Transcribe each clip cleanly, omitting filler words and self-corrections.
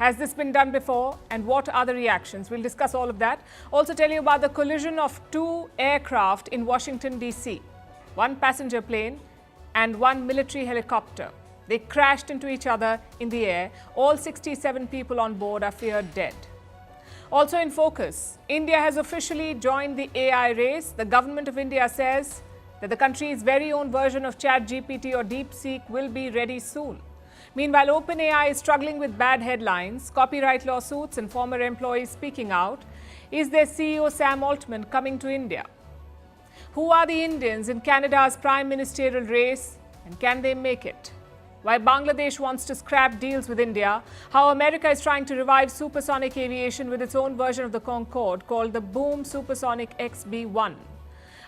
Has this been done before, and what are the reactions? We'll discuss all of that. Also tell you about the collision of two aircraft in Washington, D.C. One passenger plane and one military helicopter. They crashed into each other in the air. All 67 people on board are feared dead. Also in focus, India has officially joined the AI race. The government of India says that the country's very own version of ChatGPT or DeepSeek will be ready soon. Meanwhile, OpenAI is struggling with bad headlines, copyright lawsuits and former employees speaking out. Is their CEO Sam Altman coming to India? Who are the Indians in Canada's prime ministerial race, and can they make it? Why Bangladesh wants to scrap deals with India, how America is trying to revive supersonic aviation with its own version of the Concorde called the Boom Supersonic XB-1.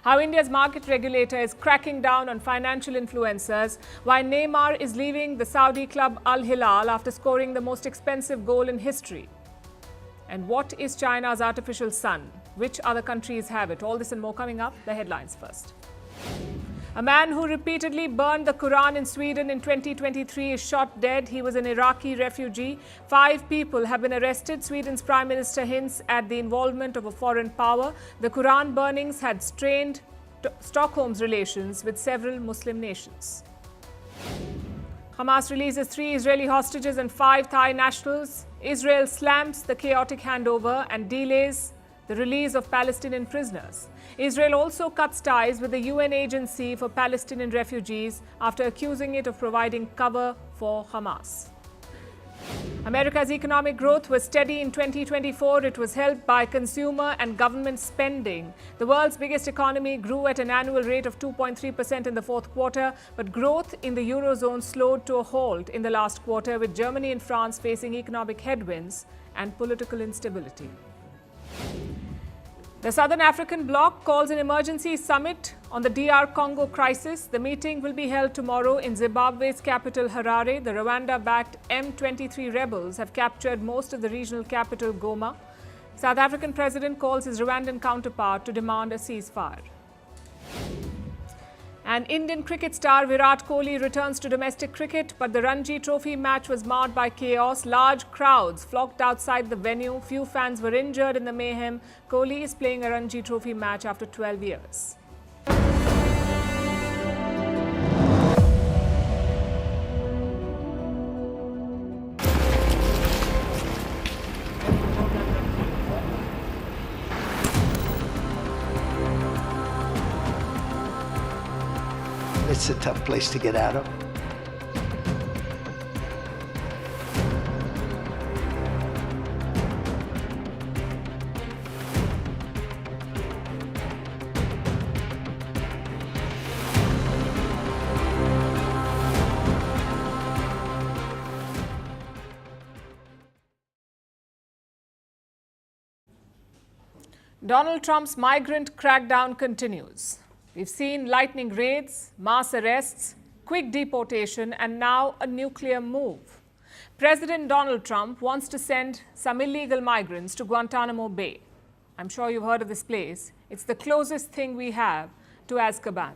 How India's market regulator is cracking down on financial influencers, why Neymar is leaving the Saudi club Al Hilal after scoring the most expensive goal in history. And what is China's artificial sun? Which other countries have it? All this and more coming up. The headlines first. A man who repeatedly burned the Quran in Sweden in 2023 is shot dead. He was an Iraqi refugee. 5 people have been arrested. Sweden's Prime Minister hints at the involvement of a foreign power. The Quran burnings had strained Stockholm's relations with several Muslim nations. Hamas releases 3 Israeli hostages and 5 Thai nationals. Israel slams the chaotic handover and delays the release of Palestinian prisoners. Israel also cuts ties with the UN Agency for Palestinian Refugees after accusing it of providing cover for Hamas. America's economic growth was steady in 2024. It was helped by consumer and government spending. The world's biggest economy grew at an annual rate of 2.3% in the fourth quarter, but growth in the Eurozone slowed to a halt in the last quarter, with Germany and France facing economic headwinds and political instability. The Southern African bloc calls an emergency summit on the DR Congo crisis. The meeting will be held tomorrow in Zimbabwe's capital, Harare. The Rwanda-backed M23 rebels have captured most of the regional capital, Goma. South African president calls his Rwandan counterpart to demand a ceasefire. And Indian cricket star Virat Kohli returns to domestic cricket, but the Ranji Trophy match was marred by chaos. Large crowds flocked outside the venue. Few fans were injured in the mayhem. Kohli is playing a Ranji Trophy match after 12 years. It's a tough place to get out of. Donald Trump's migrant crackdown continues. We've seen lightning raids, mass arrests, quick deportation, and now a nuclear move. President Donald Trump wants to send some illegal migrants to Guantanamo Bay. I'm sure you've heard of this place. It's the closest thing we have to Azkaban,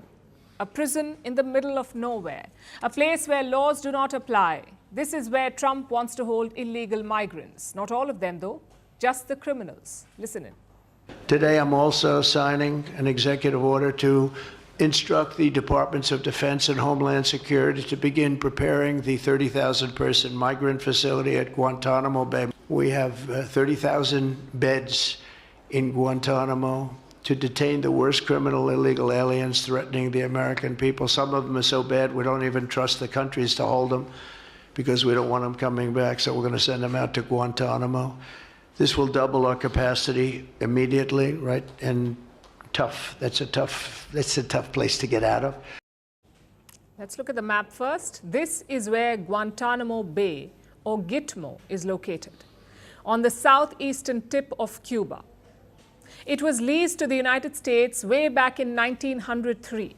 a prison in the middle of nowhere, a place where laws do not apply. This is where Trump wants to hold illegal migrants. Not all of them, though, just the criminals. Listen in. Today, I'm also signing an executive order to instruct the Departments of Defense and Homeland Security to begin preparing the 30,000-person migrant facility at Guantanamo Bay. We have 30,000 beds in Guantanamo to detain the worst criminal illegal aliens threatening the American people. Some of them are so bad we don't even trust the countries to hold them because we don't want them coming back, so we're going to send them out to Guantanamo. This will double our capacity immediately, right? And that's a tough place to get out of. Let's look at the map first. This is where Guantanamo Bay, or Gitmo, is located, on the southeastern tip of Cuba. It was leased to the United States way back in 1903.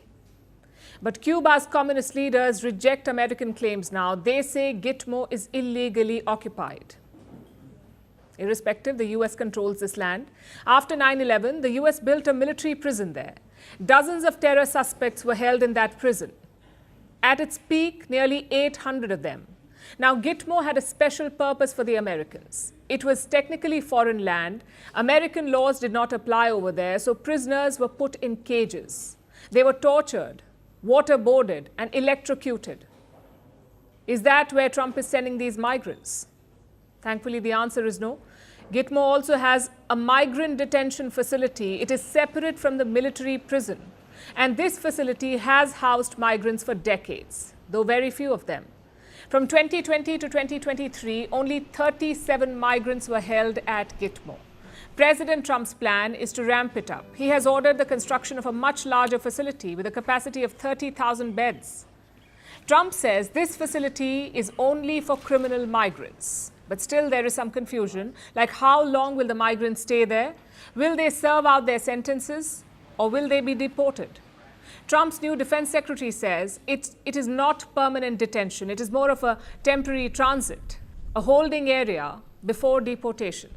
But Cuba's communist leaders reject American claims now. They say Gitmo is illegally occupied. Irrespective, the US controls this land. After 9/11, the US built a military prison there. Dozens of terror suspects were held in that prison. At its peak, nearly 800 of them. Now, Gitmo had a special purpose for the Americans. It was technically foreign land. American laws did not apply over there, so prisoners were put in cages. They were tortured, waterboarded, and electrocuted. Is that where Trump is sending these migrants? Thankfully, the answer is no. Gitmo also has a migrant detention facility. It is separate from the military prison. And this facility has housed migrants for decades, though very few of them. From 2020 to 2023, only 37 migrants were held at Gitmo. President Trump's plan is to ramp it up. He has ordered the construction of a much larger facility with a capacity of 30,000 beds. Trump says this facility is only for criminal migrants. But still there is some confusion, like how long will the migrants stay there? Will they serve out their sentences or will they be deported? Trump's new defense secretary says it is not permanent detention. It is more of a temporary transit, a holding area before deportation.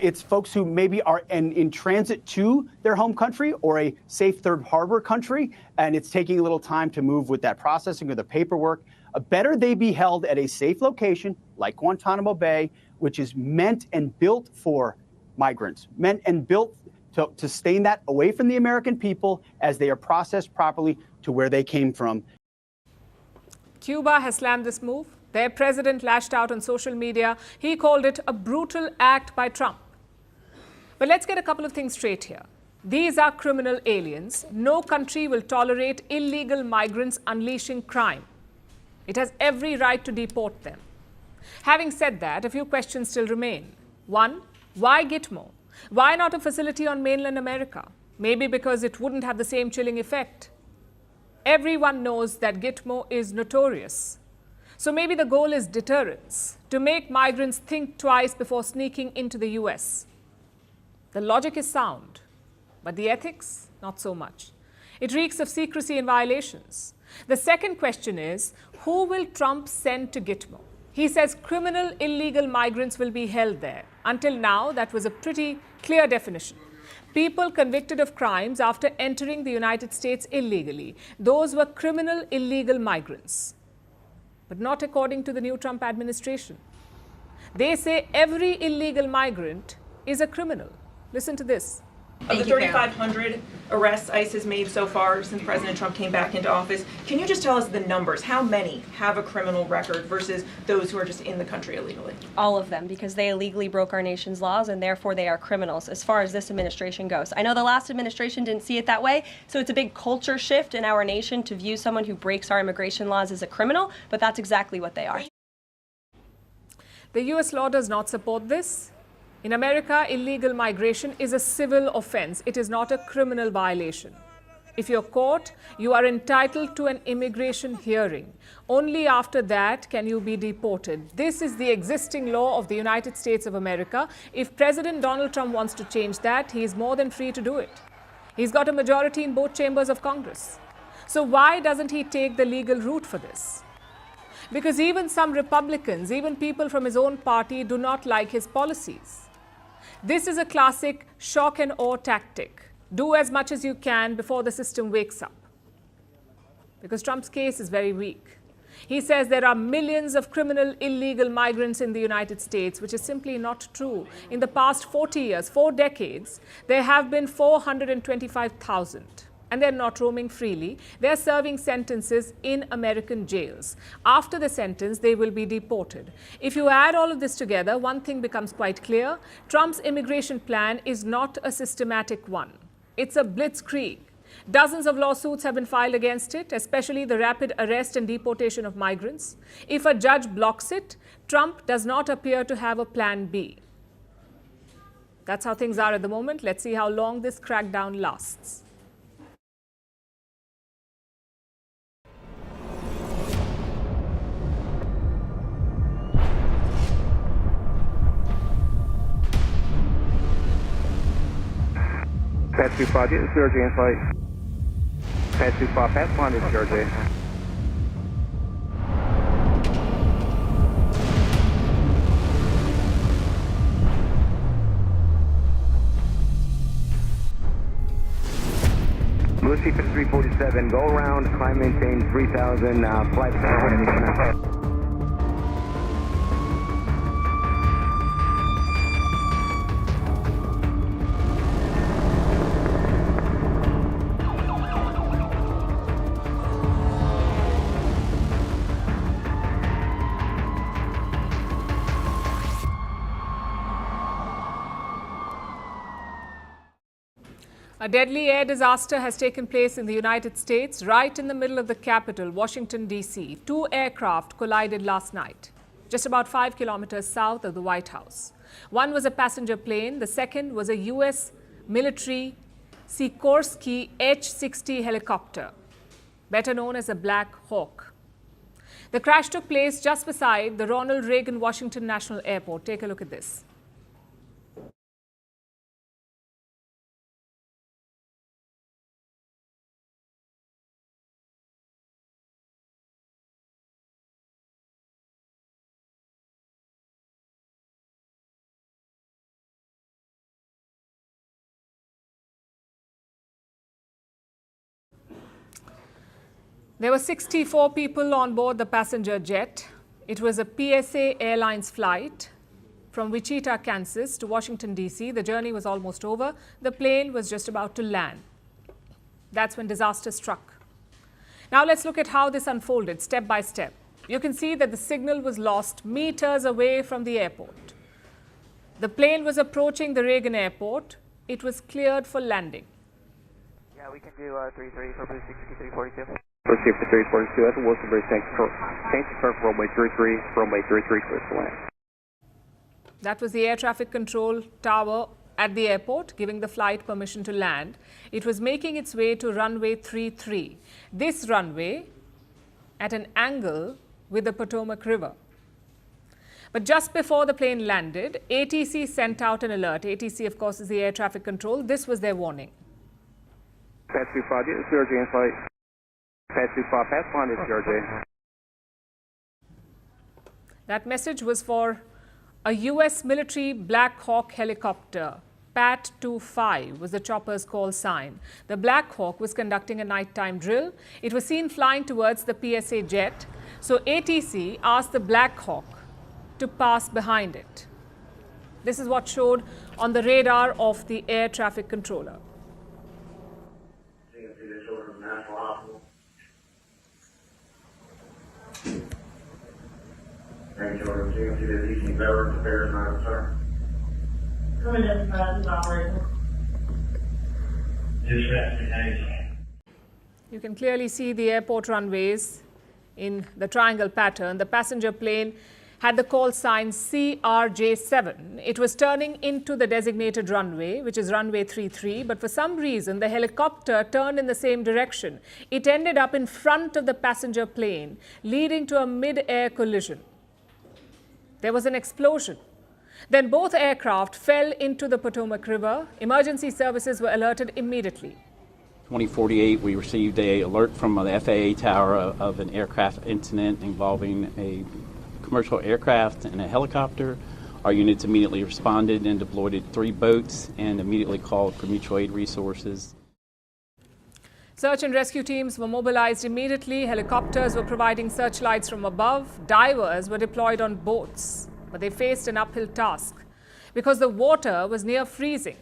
It's folks who maybe are in transit to their home country or a safe third harbor country, and it's taking a little time to move with that processing or the paperwork. Better they be held at a safe location like Guantanamo Bay, which is meant and built for migrants, meant and built to sustain that away from the American people as they are processed properly to where they came from. Cuba has slammed this move. Their president lashed out on social media. He called it a brutal act by Trump. But let's get a couple of things straight here. These are criminal aliens. No country will tolerate illegal migrants unleashing crime. It has every right to deport them. Having said that, a few questions still remain. One, why Gitmo? Why not a facility on mainland America? Maybe because it wouldn't have the same chilling effect. Everyone knows that Gitmo is notorious. So maybe the goal is deterrence, to make migrants think twice before sneaking into the US. The logic is sound, but the ethics, not so much. It reeks of secrecy and violations. The second question is, who will Trump send to Gitmo? He says criminal illegal migrants will be held there. Until now, that was a pretty clear definition. People convicted of crimes after entering the United States illegally. Those were criminal illegal migrants. But not according to the new Trump administration. They say every illegal migrant is a criminal. Listen to this. Of the 3,500 arrests ICE has made so far since President Trump came back into office, can you just tell us the numbers? How many have a criminal record versus those who are just in the country illegally? All of them, because they illegally broke our nation's laws and therefore they are criminals as far as this administration goes. I know the last administration didn't see it that way, so it's a big culture shift in our nation to view someone who breaks our immigration laws as a criminal, but that's exactly what they are. The US law does not support this. In America, illegal migration is a civil offense. It is not a criminal violation. If you're caught, you are entitled to an immigration hearing. Only after that can you be deported. This is the existing law of the United States of America. If President Donald Trump wants to change that, he is more than free to do it. He's got a majority in both chambers of Congress. So why doesn't he take the legal route for this? Because even some Republicans, even people from his own party, do not like his policies. This is a classic shock and awe tactic. Do as much as you can before the system wakes up. Because Trump's case is very weak. He says there are millions of criminal illegal migrants in the United States, which is simply not true. In the past 40 years, 4 decades, there have been 425,000. And they're not roaming freely. They're serving sentences in American jails. After the sentence, they will be deported. If you add all of this together, one thing becomes quite clear. Trump's immigration plan is not a systematic one. It's a blitzkrieg. Dozens of lawsuits have been filed against it, especially the rapid arrest and deportation of migrants. If a judge blocks it, Trump does not appear to have a plan B. That's how things are at the moment. Let's see how long this crackdown lasts. Pass 25, get the Georgia in flight. Pass 25, pass 1 is Georgia. Lucy 347, go around, climb, maintain 3,000, flight. A deadly air disaster has taken place in the United States, right in the middle of the capital, Washington, D.C. Two aircraft collided last night, just about 5 kilometers south of the White House. One was a passenger plane. The second was a U.S. military Sikorsky H-60 helicopter, better known as a Black Hawk. The crash took place just beside the Ronald Reagan Washington National Airport. Take a look at this. There were 64 people on board the passenger jet. It was a PSA Airlines flight from Wichita, Kansas to Washington, D.C. The journey was almost over. The plane was just about to land. That's when disaster struck. Now let's look at how this unfolded step by step. You can see that the signal was lost meters away from the airport. The plane was approaching the Reagan Airport. It was cleared for landing. Yeah, we can do 33 for Blue 6342. Proceed for 342, that's a Wilson Bridge, change confirm for runway 33, runway 33, clear to land. That was the air traffic control tower at the airport, giving the flight permission to land. It was making its way to runway 33. This runway at an angle with the Potomac River. But just before the plane landed, ATC sent out an alert. ATC, of course, is the air traffic control. This was their warning. Pass 25, this is CRJ in flight. Pass 25, pass one is CRJ. That message was for a U.S. military Black Hawk helicopter. PAT-25 was the chopper's call sign. The Black Hawk was conducting a nighttime drill. It was seen flying towards the PSA jet. So ATC asked the Black Hawk to pass behind it. This is what showed on the radar of the air traffic controller. You can clearly see the airport runways in the triangle pattern. The passenger plane had the call sign CRJ7. It was turning into the designated runway, which is runway 33, but for some reason the helicopter turned in the same direction. It ended up in front of the passenger plane, leading to a mid-air collision. There was an explosion. Then both aircraft fell into the Potomac River. Emergency services were alerted immediately. 2048, we received an alert from the FAA tower of an aircraft incident involving a commercial aircraft and a helicopter. Our units immediately responded and deployed 3 boats and immediately called for mutual aid resources. Search and rescue teams were mobilized immediately. Helicopters were providing searchlights from above. Divers were deployed on boats, but they faced an uphill task because the water was near freezing.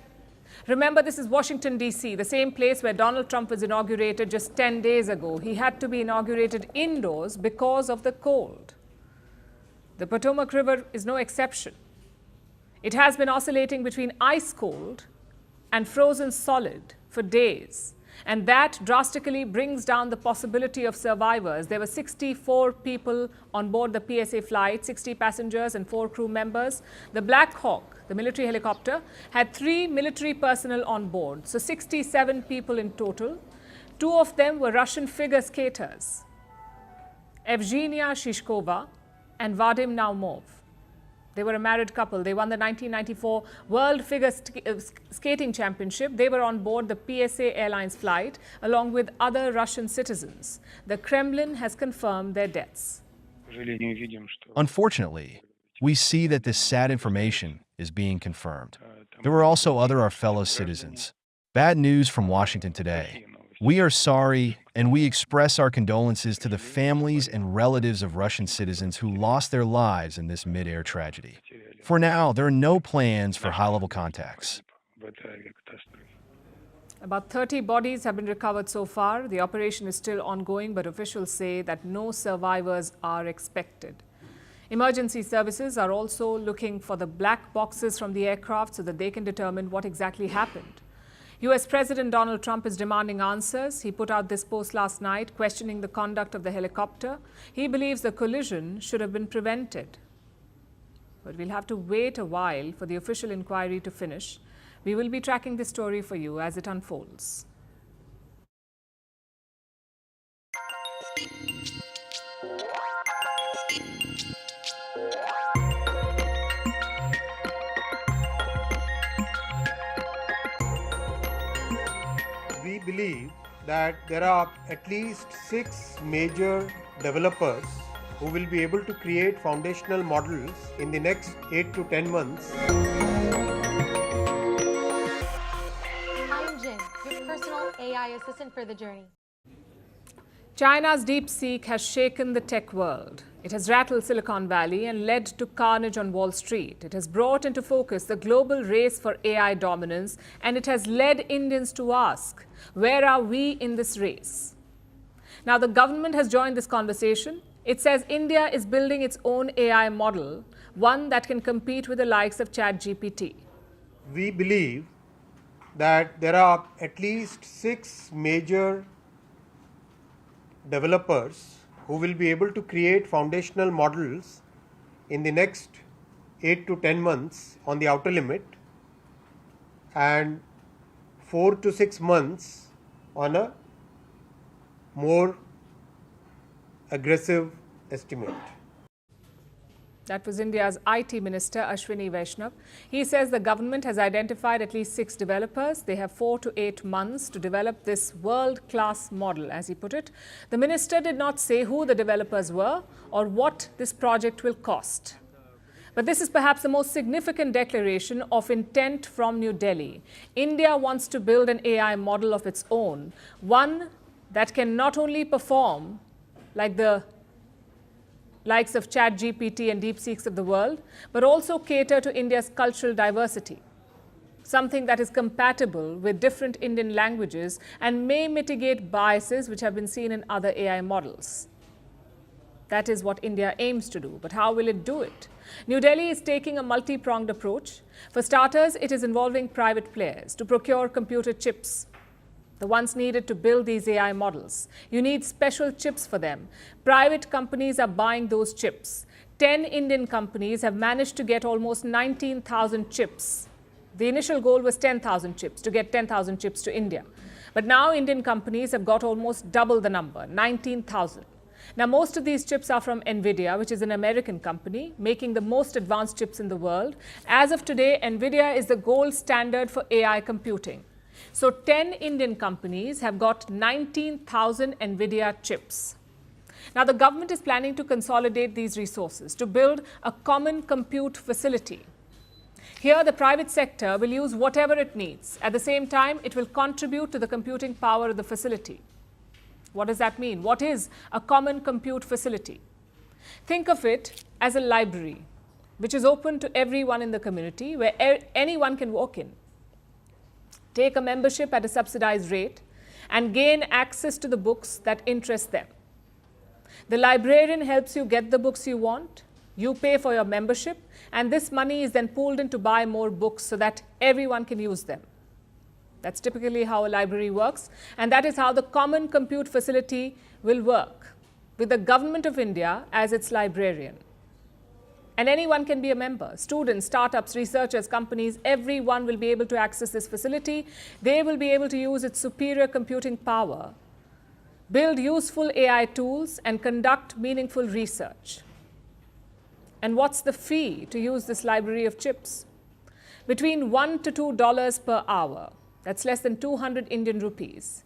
Remember, this is Washington, D.C., the same place where Donald Trump was inaugurated just 10 days ago. He had to be inaugurated indoors because of the cold. The Potomac River is no exception. It has been oscillating between ice cold and frozen solid for days. And that drastically brings down the possibility of survivors. There were 64 people on board the PSA flight, 60 passengers and 4 crew members. The Black Hawk, the military helicopter, had 3 military personnel on board, so 67 people in total. 2 of them were Russian figure skaters, Evgenia Shishkova and Vadim Naumov. They were a married couple. They won the 1994 World Figure Skating Championship. They were on board the PSA Airlines flight along with other Russian citizens. The Kremlin has confirmed their deaths. Unfortunately, we see that this sad information is being confirmed. There were also our fellow citizens. Bad news from Washington today. We are sorry, and we express our condolences to the families and relatives of Russian citizens who lost their lives in this mid-air tragedy. For now, there are no plans for high-level contacts. About 30 bodies have been recovered so far. The operation is still ongoing, but officials say that no survivors are expected. Emergency services are also looking for the black boxes from the aircraft so that they can determine what exactly happened. US President Donald Trump is demanding answers. He put out this post last night questioning the conduct of the helicopter. He believes the collision should have been prevented. But we'll have to wait a while for the official inquiry to finish. We will be tracking this story for you as it unfolds. We believe that there are at least 6 major developers who will be able to create foundational models in the next 8 to 10 months. I'm Jin, your personal AI assistant for the journey. China's DeepSeek has shaken the tech world. It has rattled Silicon Valley and led to carnage on Wall Street. It has brought into focus the global race for AI dominance, and it has led Indians to ask, where are we in this race? Now, the government has joined this conversation. It says India is building its own AI model, one that can compete with the likes of ChatGPT. We believe that there are at least 6 major developers who will be able to create foundational models in the next 8 to 10 months on the outer limit and 4 to 6 months on a more aggressive estimate. That was India's IT Minister, Ashwini Vaishnav. He says the government has identified at least 6 developers. They have 4 to 8 months to develop this world-class model, as he put it. The minister did not say who the developers were or what this project will cost. But this is perhaps the most significant declaration of intent from New Delhi. India wants to build an AI model of its own, one that can not only perform like the likes of ChatGPT and DeepSeeks of the world, but also cater to India's cultural diversity, something that is compatible with different Indian languages and may mitigate biases which have been seen in other AI models. That is what India aims to do, but how will it do it? New Delhi is taking a multi-pronged approach. For starters, it is involving private players to procure computer chips, the ones needed to build these AI models. You need special chips for them. Private companies are buying those chips. 10 Indian companies have managed to get almost 19,000 chips. The initial goal was 10,000 chips, to get 10,000 chips to India. But now Indian companies have got almost double the number, 19,000. Now, most of these chips are from NVIDIA, which is an American company, making the most advanced chips in the world. As of today, NVIDIA is the gold standard for AI computing. So 10 Indian companies have got 19,000 NVIDIA chips. Now, the government is planning to consolidate these resources to build a common compute facility. Here, the private sector will use whatever it needs. At the same time, it will contribute to the computing power of the facility. What does that mean? What is a common compute facility? Think of it as a library, which is open to everyone in the community, where anyone can walk in, take a membership at a subsidized rate, and gain access to the books that interest them. The librarian helps you get the books you want. You pay for your membership, and this money is then pooled in to buy more books so that everyone can use them. That's typically how a library works, and that is how the common compute facility will work, with the government of India as its librarian. And anyone can be a member. Students, startups, researchers, companies, everyone will be able to access this facility. They will be able to use its superior computing power, build useful AI tools, and conduct meaningful research. And what's the fee to use this library of chips? Between $1 to $2 per hour. That's less than 200 Indian rupees.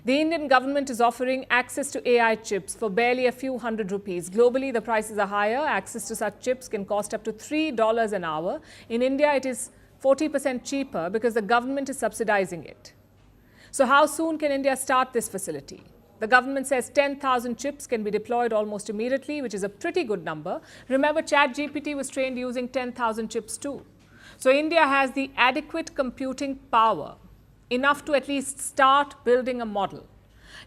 The Indian government is offering access to AI chips for barely a few hundred rupees. Globally, the prices are higher. Access to such chips can cost up to $3 an hour. In India, it is 40% cheaper because the government is subsidizing it. So how soon can India start this facility? The government says 10,000 chips can be deployed almost immediately, which is a pretty good number. Remember, ChatGPT was trained using 10,000 chips too. So India has the adequate computing power, enough to at least start building a model.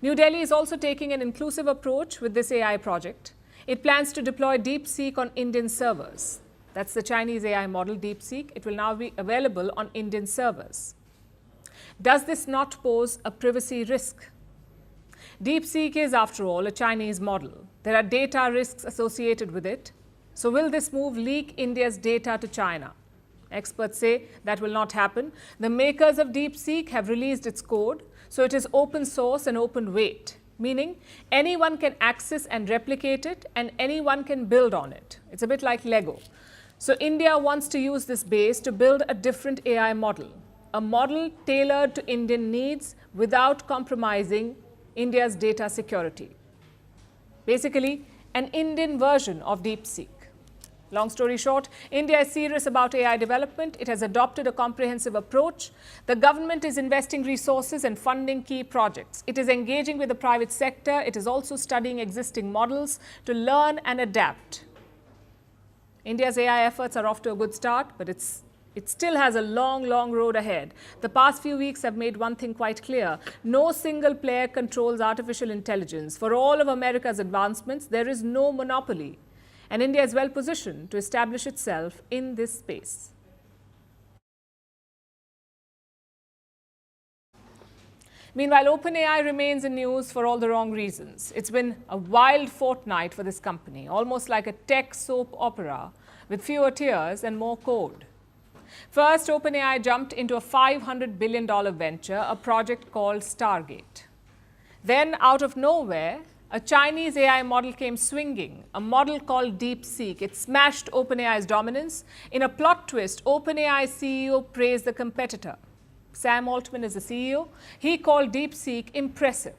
New Delhi is also taking an inclusive approach with this AI project. It plans to deploy DeepSeek on Indian servers. That's the Chinese AI model, DeepSeek. It will now be available on Indian servers. Does this not pose a privacy risk? DeepSeek is, after all, a Chinese model. There are data risks associated with it. So will this move leak India's data to China? Experts say that will not happen. The makers of DeepSeek have released its code, so it is open source and open weight, meaning anyone can access and replicate it and anyone can build on it. It's a bit like Lego. So India wants to use this base to build a different AI model, a model tailored to Indian needs without compromising India's data security. Basically, an Indian version of DeepSeek. Long story short, India is serious about AI development. It has adopted a comprehensive approach. The government is investing resources and funding key projects. It is engaging with the private sector. It is also studying existing models to learn and adapt. India's AI efforts are off to a good start, but it still has a long road ahead. The past few weeks have made one thing quite clear. No single player controls artificial intelligence. For all of America's advancements, there is no monopoly. And India is well positioned to establish itself in this space. Meanwhile, OpenAI remains in news for all the wrong reasons. It's been a wild fortnight for this company, almost like a tech soap opera with fewer tears and more code. First, OpenAI jumped into a $500 billion venture, a project called Stargate. Then, out of nowhere, a Chinese AI model came swinging, a model called DeepSeek. It smashed OpenAI's dominance. In a plot twist, OpenAI CEO praised the competitor. Sam Altman is the CEO. He called DeepSeek impressive.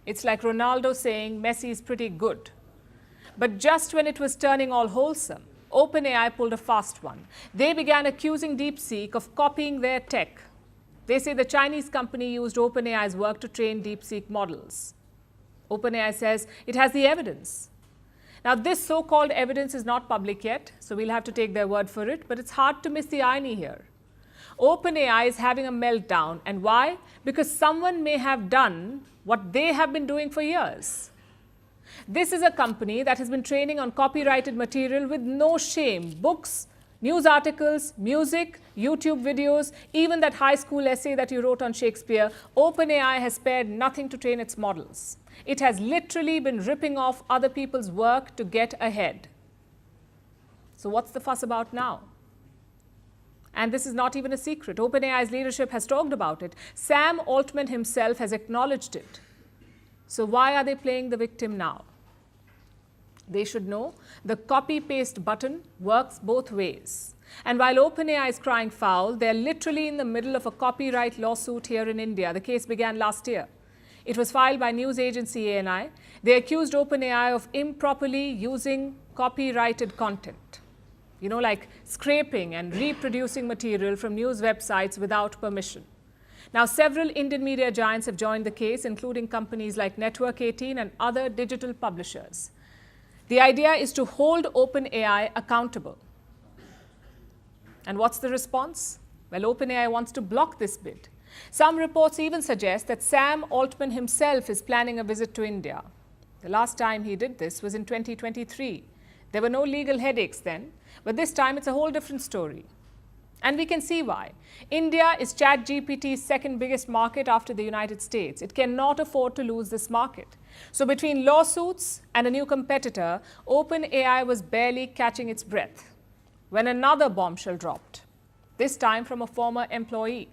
It's like Ronaldo saying Messi is pretty good. But just when it was turning all wholesome, OpenAI pulled a fast one. They began accusing DeepSeek of copying their tech. They say the Chinese company used OpenAI's work to train DeepSeek models. OpenAI says it has the evidence. Now, this so-called evidence is not public yet, so we'll have to take their word for it, but it's hard to miss the irony here. OpenAI is having a meltdown. And why? Because someone may have done what they have been doing for years. This is a company that has been training on copyrighted material with no shame. Books, news articles, music, YouTube videos, even that high school essay that you wrote on Shakespeare. OpenAI has spared nothing to train its models. It has literally been ripping off other people's work to get ahead. So what's the fuss about now? And this is not even a secret. OpenAI's leadership has talked about it. Sam Altman himself has acknowledged it. So why are they playing the victim now? They should know the copy-paste button works both ways. And while OpenAI is crying foul, they're literally in the middle of a copyright lawsuit here in India. The case began last year. It was filed by news agency ANI. They accused OpenAI of improperly using copyrighted content. You know, like scraping and reproducing material from news websites without permission. Now, several Indian media giants have joined the case, including companies like Network 18 and other digital publishers. The idea is to hold OpenAI accountable. And what's the response? Well, OpenAI wants to block this bid. Some reports even suggest that Sam Altman himself is planning a visit to India. The last time he did this was in 2023. There were no legal headaches then, but this time it's a whole different story. And we can see why. India is ChatGPT's second biggest market after the United States. It cannot afford to lose this market. So between lawsuits and a new competitor, OpenAI was barely catching its breath when another bombshell dropped, this time from a former employee,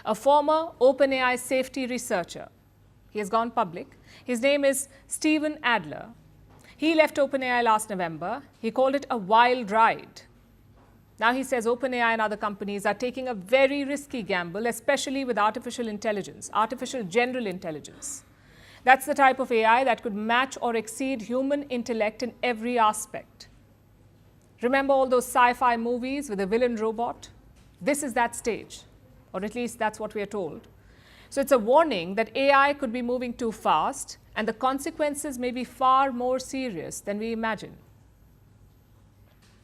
a former OpenAI safety researcher. He has gone public. His name is Steven Adler. He left OpenAI last November. He called it a wild ride. Now he says OpenAI and other companies are taking a very risky gamble, especially with artificial intelligence, artificial general intelligence. That's the type of AI that could match or exceed human intellect in every aspect. Remember all those sci-fi movies with a villain robot? This is that stage, or at least that's what we are told. So it's a warning that AI could be moving too fast, and the consequences may be far more serious than we imagine.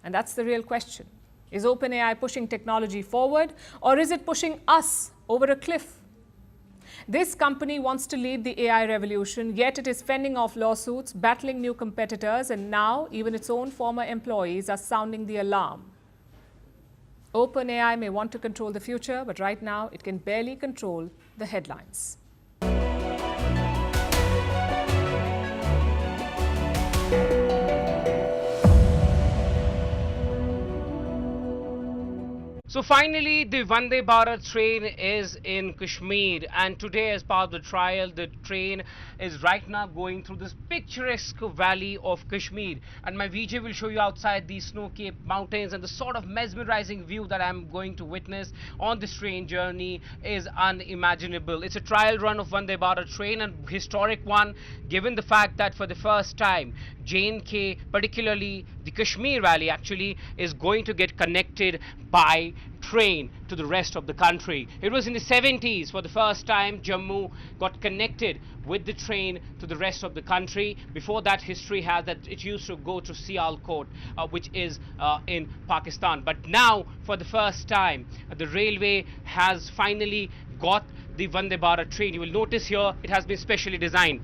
And that's the real question. Is OpenAI pushing technology forward, or is it pushing us over a cliff? This company wants to lead the AI revolution, yet it is fending off lawsuits, battling new competitors, and now even its own former employees are sounding the alarm. OpenAI may want to control the future, but right now it can barely control the headlines. So finally, the Vande Bharat train is in Kashmir, and today, as part of the trial, the train is right now going through this picturesque valley of Kashmir. And my VJ will show you outside these snow-capped mountains, and the sort of mesmerizing view that I'm going to witness on this train journey is unimaginable. It's a trial run of Vande Bharat train, and historic one, given the fact that for the first time, J&K, particularly the Kashmir Valley actually, is going to get connected by train to the rest of the country. It was in the 70s for the first time Jammu got connected with the train to the rest of the country. Before that, history has that it used to go to Sialkot, which is in Pakistan. But now, for the first time, the railway has finally got the Vande Bharat train. You will notice here it has been specially designed.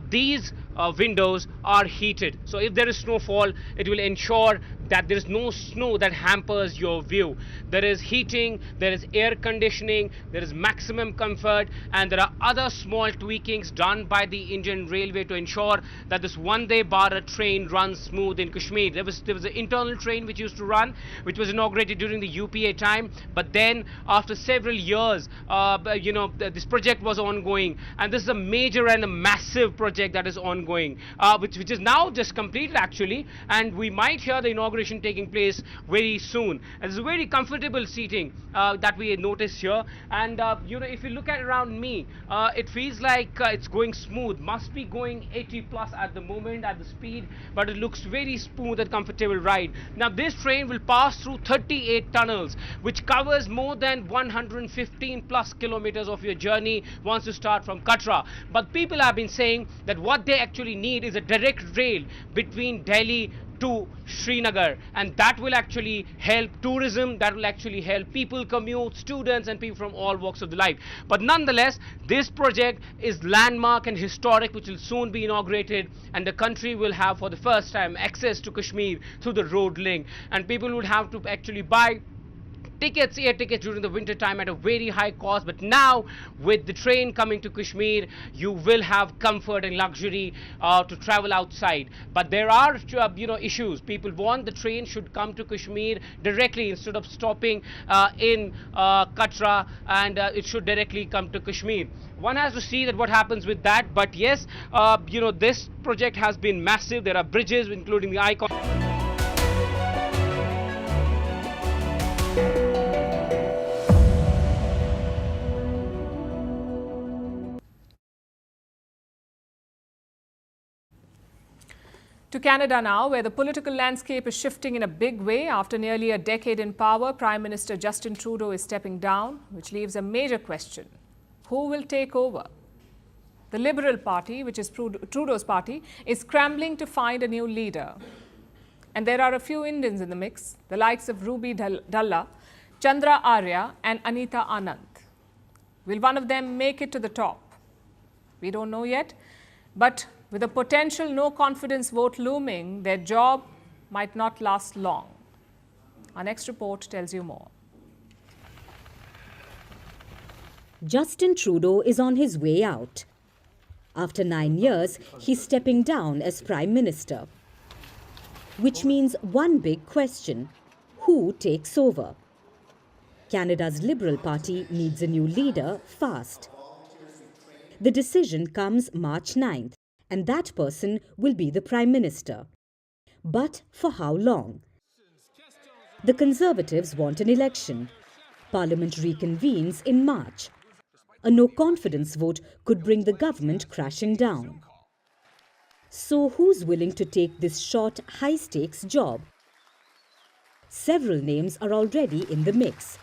These windows are heated, so if there is snowfall, it will ensure that there is no snow that hampers your view. There is heating, there is air conditioning, there is maximum comfort, and there are other small tweakings done by the Indian Railway to ensure that this Vande Bharat train runs smooth in Kashmir. There was an internal train which used to run, which was inaugurated during the UPA time, but then after several years, this project was ongoing, and this is a major and a massive project that is ongoing, which is now just completed actually, and we might hear the inauguration taking place very soon. And it's a very comfortable seating that we notice here, and if you look at around me, it feels like it's going smooth. Must be going 80 plus at the moment at the speed, but it looks very smooth and comfortable ride. Now this train will pass through 38 tunnels, which covers more than 115 plus kilometers of your journey once you start from Katra. But people have been saying that what they actually need is a direct rail between Delhi to Srinagar, and that will actually help tourism, that will actually help people commute, students and people from all walks of the life. But nonetheless, this project is landmark and historic, which will soon be inaugurated, and the country will have for the first time access to Kashmir through the road link, and people would have to actually buy air tickets during the winter time at a very high cost. But now with the train coming to Kashmir, you will have comfort and luxury to travel outside. But there are issues. People want the train should come to Kashmir directly instead of stopping in Katra, and it should directly come to Kashmir. One has to see that what happens with that. But yes, this project has been massive. There are bridges including the icon. To Canada now, where the political landscape is shifting in a big way. After nearly a decade in power, Prime Minister Justin Trudeau is stepping down, which leaves a major question. Who will take over? The Liberal Party, which is Trudeau's party, is scrambling to find a new leader. And there are a few Indians in the mix, the likes of Ruby Dhalla, Chandra Arya and Anita Anand. Will one of them make it to the top? We don't know yet, but with a potential no-confidence vote looming, their job might not last long. Our next report tells you more. Justin Trudeau is on his way out. After 9 years, he's stepping down as Prime Minister. Which means one big question: who takes over? Canada's Liberal Party needs a new leader fast. The decision comes March 9th, and that person will be the Prime Minister. But for how long? The Conservatives want an election. Parliament reconvenes in March. A no-confidence vote could bring the government crashing down. So who's willing to take this short, high-stakes job? Several names are already in the mix.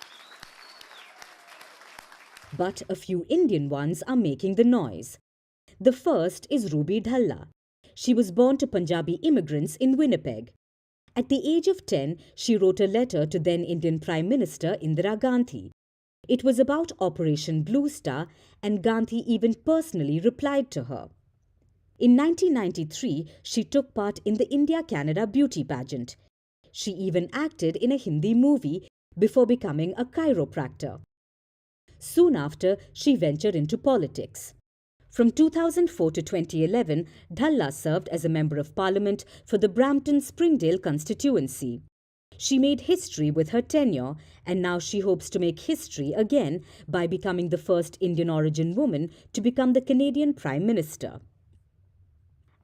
But a few Indian ones are making the noise. The first is Ruby Dhalla. She was born to Punjabi immigrants in Winnipeg. At the age of 10, she wrote a letter to then Indian Prime Minister Indira Gandhi. It was about Operation Blue Star, and Gandhi even personally replied to her. In 1993, she took part in the India-Canada beauty pageant. She even acted in a Hindi movie before becoming a chiropractor. Soon after, she ventured into politics. From 2004 to 2011, Dhalla served as a Member of Parliament for the Brampton-Springdale constituency. She made history with her tenure, and now she hopes to make history again by becoming the first Indian origin woman to become the Canadian Prime Minister.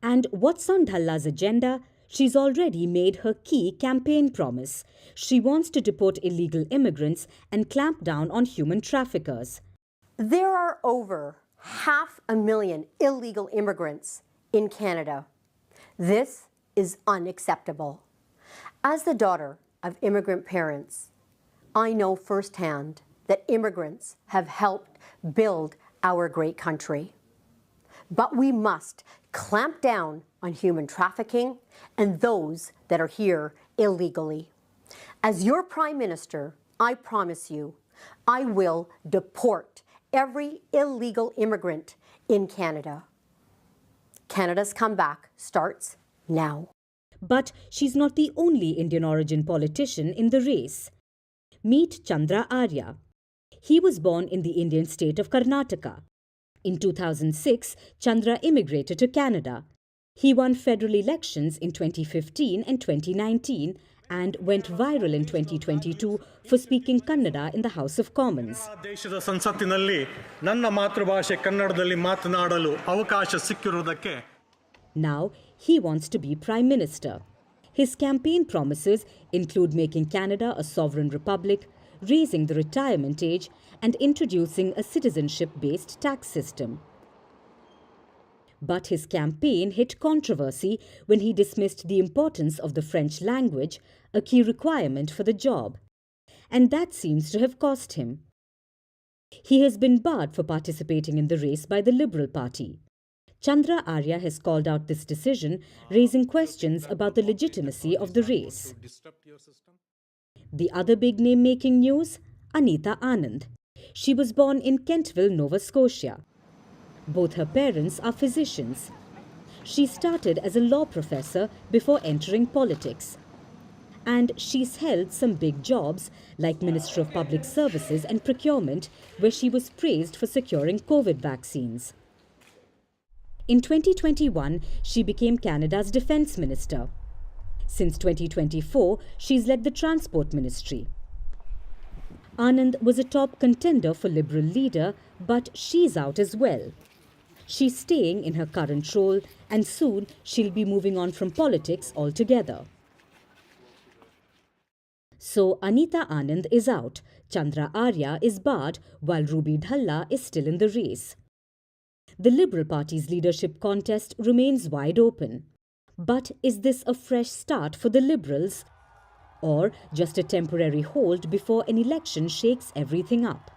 And what's on Dhalla's agenda? She's already made her key campaign promise. She wants to deport illegal immigrants and clamp down on human traffickers. There are over 500,000 illegal immigrants in Canada. This is unacceptable. As the daughter of immigrant parents, I know firsthand that immigrants have helped build our great country. But we must clamp down on human trafficking and those that are here illegally. As your Prime Minister, I promise you, I will deport every illegal immigrant in Canada. Canada's comeback starts now. But she's not the only Indian origin politician in the race. Meet Chandra Arya. He was born in the Indian state of Karnataka. In 2006, Chandra immigrated to Canada. He won federal elections in 2015 and 2019 and went viral in 2022 for speaking Kannada in the House of Commons. ದೇಶದ ಸಂಸತ್ತಿನಲ್ಲಿ ನನ್ನ ಮಾತೃಭಾಷೆ ಕನ್ನಡದಲ್ಲಿ ಮಾತನಾಡಲು ಅವಕಾಶ ಸಿಕ್ಕಿರುವುದಕ್ಕೆ Now, he wants to be Prime Minister. His campaign promises include making Canada a sovereign republic, raising the retirement age, and introducing a citizenship-based tax system. But his campaign hit controversy when he dismissed the importance of the French language, a key requirement for the job. And that seems to have cost him. He has been barred for participating in the race by the Liberal Party. Chandra Arya has called out this decision, raising questions about the legitimacy of the race. The other big name making news? Anita Anand. She was born in Kentville, Nova Scotia. Both her parents are physicians. She started as a law professor before entering politics. And she's held some big jobs like Minister of Public Services and Procurement, where she was praised for securing COVID vaccines. In 2021, she became Canada's Defence Minister. Since 2024, she's led the Transport Ministry. Anand was a top contender for Liberal leader, but she's out as well. She's staying in her current role, and soon she'll be moving on from politics altogether. So Anita Anand is out, Chandra Arya is barred, while Ruby Dhalla is still in the race. The Liberal Party's leadership contest remains wide open. But is this a fresh start for the Liberals? Or just a temporary hold before an election shakes everything up?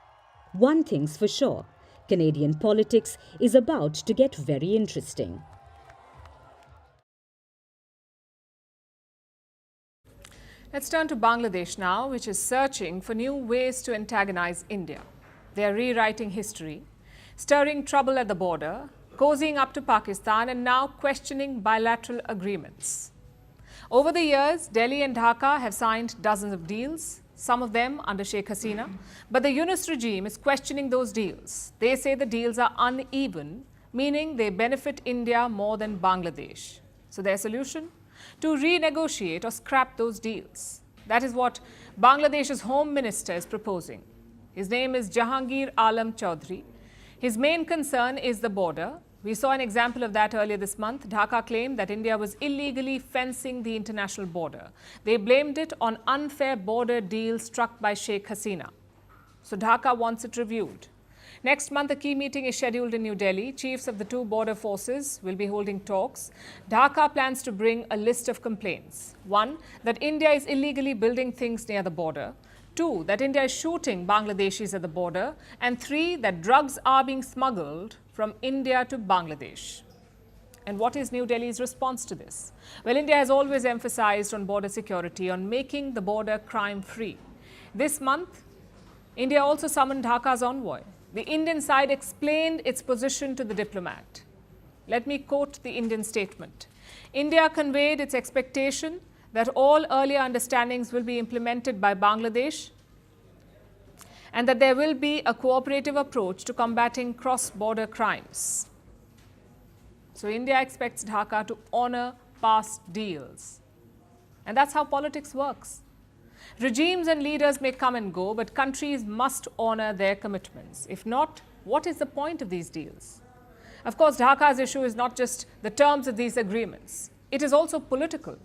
One thing's for sure, Canadian politics is about to get very interesting. Let's turn to Bangladesh now, which is searching for new ways to antagonize India. They are rewriting history, stirring trouble at the border, cozying up to Pakistan, and now questioning bilateral agreements. Over the years, Delhi and Dhaka have signed dozens of deals, some of them under Sheikh Hasina, but the Yunus regime is questioning those deals. They say the deals are uneven, meaning they benefit India more than Bangladesh. So their solution? To renegotiate or scrap those deals. That is what Bangladesh's Home Minister is proposing. His name is Jahangir Alam Chaudhry. His main concern is the border. We saw an example of that earlier this month. Dhaka claimed that India was illegally fencing the international border. They blamed it on unfair border deals struck by Sheikh Hasina. So Dhaka wants it reviewed. Next month, a key meeting is scheduled in New Delhi. Chiefs of the two border forces will be holding talks. Dhaka plans to bring a list of complaints. One, that India is illegally building things near the border. Two, that India is shooting Bangladeshis at the border. And three, that drugs are being smuggled from India to Bangladesh. And what is New Delhi's response to this? Well, India has always emphasized on border security, on making the border crime-free. This month, India also summoned Dhaka's envoy. The Indian side explained its position to the diplomat. Let me quote the Indian statement. India conveyed its expectation that all earlier understandings will be implemented by Bangladesh and that there will be a cooperative approach to combating cross-border crimes. So India expects Dhaka to honor past deals. And that's how politics works. Regimes and leaders may come and go, but countries must honor their commitments. If not, what is the point of these deals? Of course, Dhaka's issue is not just the terms of these agreements. It is also political.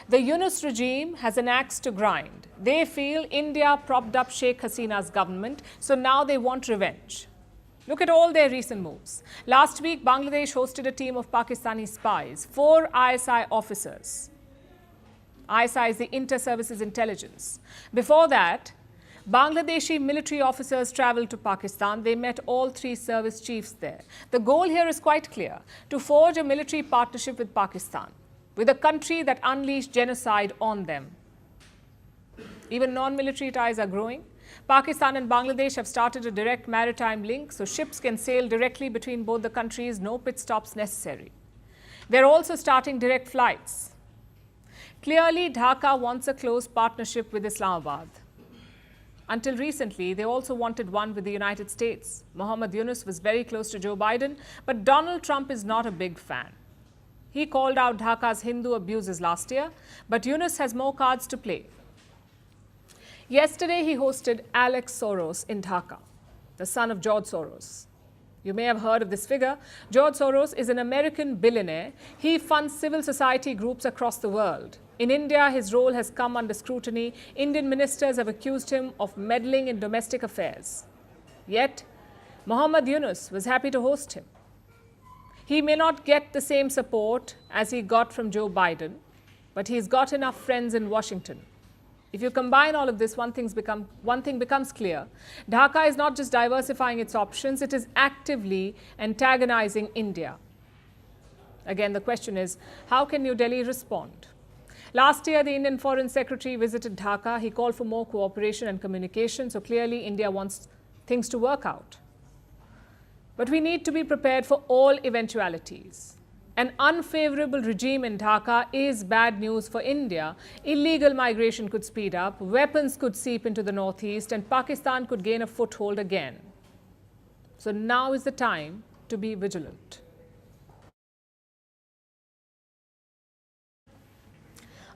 The Yunus regime has an axe to grind. They feel India propped up Sheikh Hasina's government, so now they want revenge. Look at all their recent moves. Last week, Bangladesh hosted a team of Pakistani spies, 4 ISI officers. ISI is the Inter-Services Intelligence. Before that, Bangladeshi military officers traveled to Pakistan. They met all 3 service chiefs there. The goal here is quite clear: to forge a military partnership with Pakistan, with a country that unleashed genocide on them. Even non-military ties are growing. Pakistan and Bangladesh have started a direct maritime link, so ships can sail directly between both the countries, no pit stops necessary. They're also starting direct flights. Clearly, Dhaka wants a close partnership with Islamabad. Until recently, they also wanted one with the United States. Mohammed Yunus was very close to Joe Biden, but Donald Trump is not a big fan. He called out Dhaka's Hindu abuses last year, but Yunus has more cards to play. Yesterday, he hosted Alex Soros in Dhaka, the son of George Soros. You may have heard of this figure. George Soros is an American billionaire. He funds civil society groups across the world. In India, his role has come under scrutiny. Indian ministers have accused him of meddling in domestic affairs. Yet, Mohammed Yunus was happy to host him. He may not get the same support as he got from Joe Biden, but he's got enough friends in Washington. If you combine all of this, one thing becomes clear. Dhaka is not just diversifying its options, it is actively antagonizing India. Again, the question is, how can New Delhi respond? Last year, the Indian Foreign Secretary visited Dhaka. He called for more cooperation and communication, so clearly India wants things to work out. But we need to be prepared for all eventualities. An unfavorable regime in Dhaka is bad news for India. Illegal migration could speed up, weapons could seep into the northeast, and Pakistan could gain a foothold again. So now is the time to be vigilant.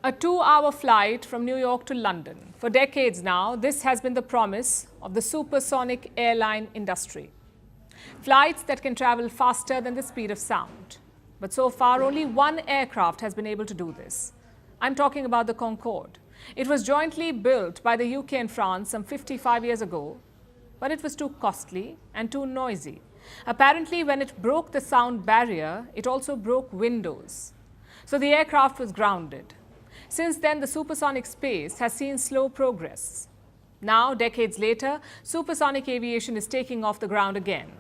A 2-hour flight from New York to London. For decades now, this has been the promise of the supersonic airline industry. Flights that can travel faster than the speed of sound. But so far, only one aircraft has been able to do this. I'm talking about the Concorde. It was jointly built by the UK and France some 55 years ago, but it was too costly and too noisy. Apparently, when it broke the sound barrier, it also broke windows. So the aircraft was grounded. Since then, the supersonic space has seen slow progress. Now, decades later, supersonic aviation is taking off the ground again.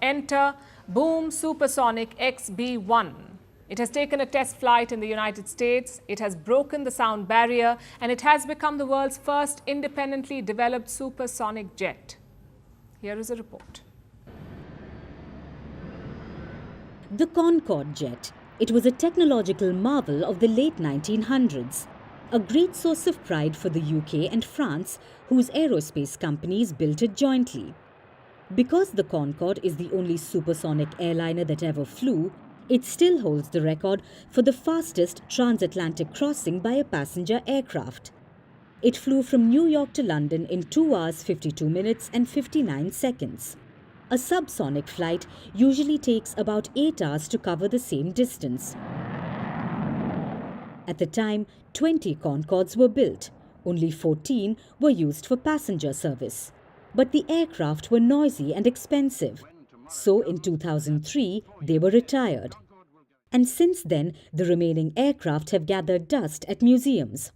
Enter Boom Supersonic XB-1. It has taken a test flight in the United States. It has broken the sound barrier, and it has become the world's first independently developed supersonic jet. Here is a report. The Concorde jet. It was a technological marvel of the late 1900s, a great source of pride for the UK and France, whose aerospace companies built it jointly. Because the Concorde is the only supersonic airliner that ever flew, it still holds the record for the fastest transatlantic crossing by a passenger aircraft. It flew from New York to London in 2 hours, 52 minutes and 59 seconds. A subsonic flight usually takes about 8 hours to cover the same distance. At the time, 20 Concordes were built. Only 14 were used for passenger service. But the aircraft were noisy and expensive. So in 2003, they were retired. And since then, the remaining aircraft have gathered dust at museums.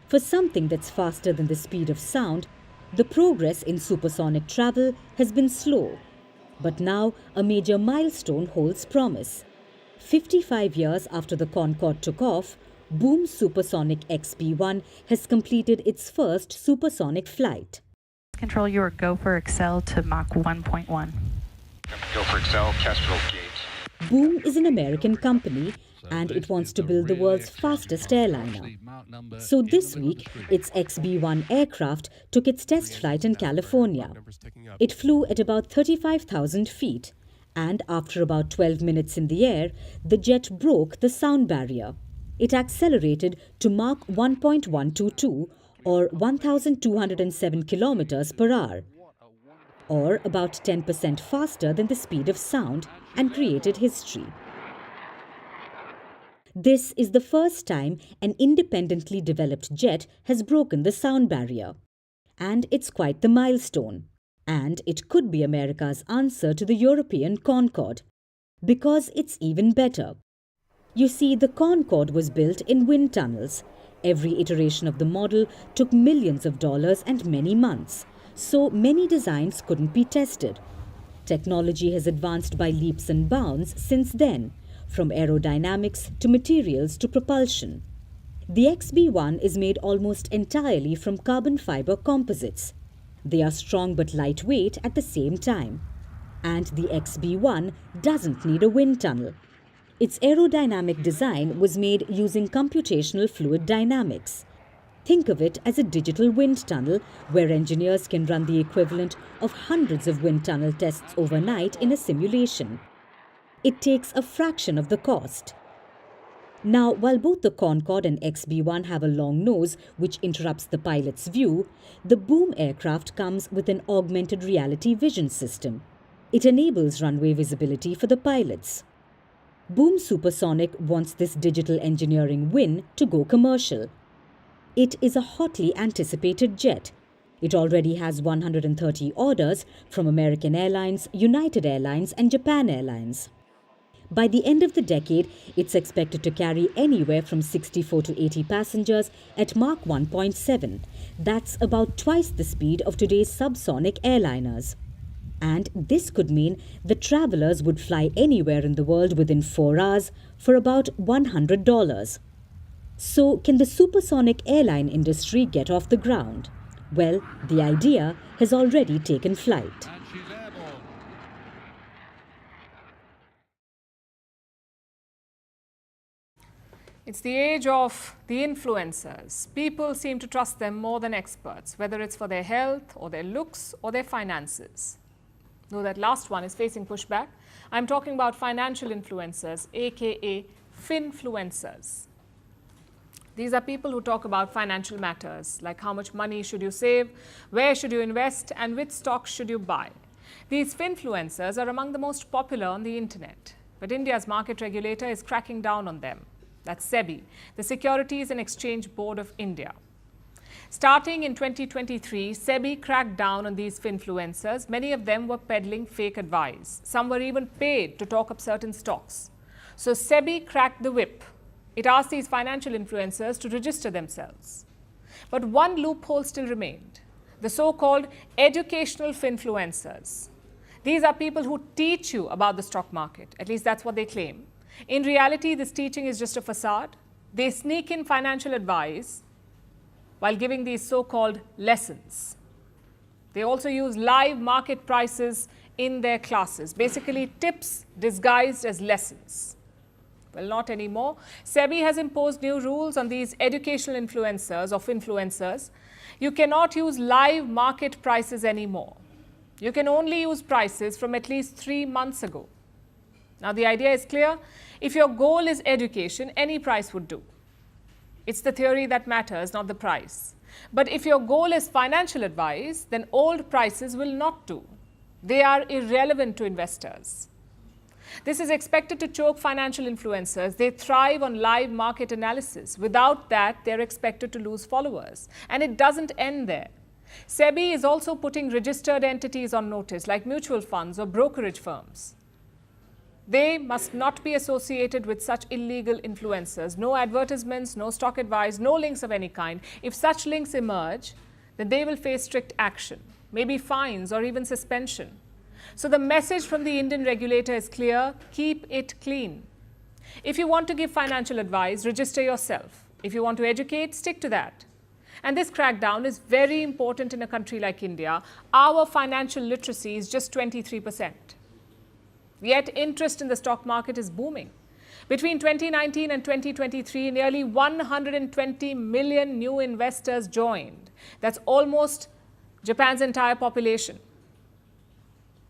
For something that's faster than the speed of sound, the progress in supersonic travel has been slow. But now, a major milestone holds promise. 55 years after the Concorde took off, Boom Supersonic XB-1 has completed its first supersonic flight. Control your go for Excel to Mach 1.1. Go for Excel, Kestrel gate. Boom is an American company and it wants to build the world's fastest airliner. So this week, its XB-1 aircraft took its test flight in California. It flew at about 35,000 feet, and after about 12 minutes in the air, the jet broke the sound barrier. It accelerated to Mach 1.122, or 1,207 kilometers per hour, or about 10% faster than the speed of sound, and created history. This is the first time an independently developed jet has broken the sound barrier. And it's quite the milestone. And it could be America's answer to the European Concorde. Because it's even better. You see, the Concorde was built in wind tunnels. Every iteration of the model took millions of dollars and many months. So many designs couldn't be tested. Technology has advanced by leaps and bounds since then, from aerodynamics to materials to propulsion. The XB-1 is made almost entirely from carbon fiber composites. They are strong but lightweight at the same time. And the XB-1 doesn't need a wind tunnel. Its aerodynamic design was made using computational fluid dynamics. Think of it as a digital wind tunnel where engineers can run the equivalent of hundreds of wind tunnel tests overnight in a simulation. It takes a fraction of the cost. Now, while both the Concorde and XB-1 have a long nose which interrupts the pilot's view, the boom aircraft comes with an augmented reality vision system. It enables runway visibility for the pilots. Boom Supersonic wants this digital engineering win to go commercial. It is a hotly anticipated jet. It already has 130 orders from American Airlines, United Airlines, and Japan Airlines. By the end of the decade, it's expected to carry anywhere from 64 to 80 passengers at Mach 1.7. That's about twice the speed of today's subsonic airliners. And this could mean the travelers would fly anywhere in the world within 4 hours for about $100. So, can the supersonic airline industry get off the ground? Well, the idea has already taken flight. It's the age of the influencers. People seem to trust them more than experts, whether it's for their health or their looks or their finances. Though that last one is facing pushback, I'm talking about financial influencers, aka finfluencers. These are people who talk about financial matters, like how much money should you save, where should you invest, and which stocks should you buy. These finfluencers are among the most popular on the internet, but India's market regulator is cracking down on them. That's SEBI, the Securities and Exchange Board of India. Starting in 2023, SEBI cracked down on these finfluencers. Many of them were peddling fake advice. Some were even paid to talk up certain stocks. So SEBI cracked the whip. It asked these financial influencers to register themselves. But one loophole still remained, the so-called educational finfluencers. These are people who teach you about the stock market. At least that's what they claim. In reality, this teaching is just a facade. They sneak in financial advice while giving these so-called lessons. They also use live market prices in their classes, basically tips disguised as lessons. Well, not anymore. SEBI has imposed new rules on these educational influencers or finfluencers. You cannot use live market prices anymore. You can only use prices from at least 3 months ago. Now, the idea is clear. If your goal is education, any price would do. It's the theory that matters, not the price. But if your goal is financial advice, then old prices will not do. They are irrelevant to investors. This is expected to choke financial influencers. They thrive on live market analysis. Without that, they're expected to lose followers. And it doesn't end there. SEBI is also putting registered entities on notice, like mutual funds or brokerage firms. They must not be associated with such illegal influencers. No advertisements, no stock advice, no links of any kind. If such links emerge, then they will face strict action, maybe fines or even suspension. So the message from the Indian regulator is clear: keep it clean. If you want to give financial advice, register yourself. If you want to educate, stick to that. And this crackdown is very important in a country like India. Our financial literacy is just 23%. Yet interest in the stock market is booming. Between 2019 and 2023, nearly 120 million new investors joined. That's almost Japan's entire population.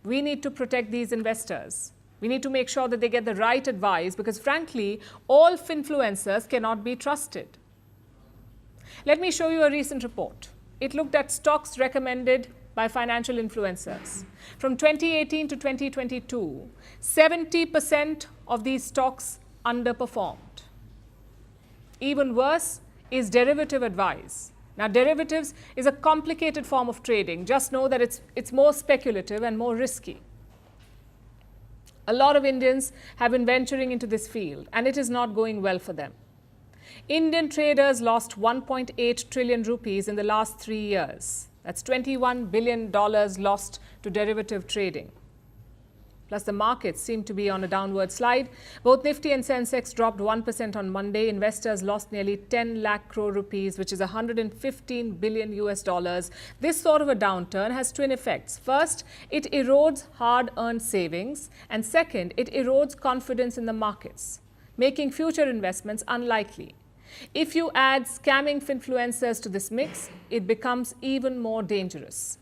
We need to protect these investors. We need to make sure that they get the right advice because, frankly, all finfluencers cannot be trusted. Let me show you a recent report. It looked at stocks recommended by financial influencers. From 2018 to 2022, 70% of these stocks underperformed. Even worse is derivative advice. Now, derivatives is a complicated form of trading. Just know that it's more speculative and more risky. A lot of Indians have been venturing into this field, and it is not going well for them. Indian traders lost 1.8 trillion rupees in the last 3 years. That's $21 billion lost to derivative trading. Plus, the markets seem to be on a downward slide. Both Nifty and Sensex dropped 1% on Monday. Investors lost nearly 10 lakh crore rupees, which is $115 billion US. This sort of a downturn has twin effects. First, it erodes hard-earned savings. And second, it erodes confidence in the markets, making future investments unlikely. If you add scamming finfluencers to this mix, it becomes even more dangerous.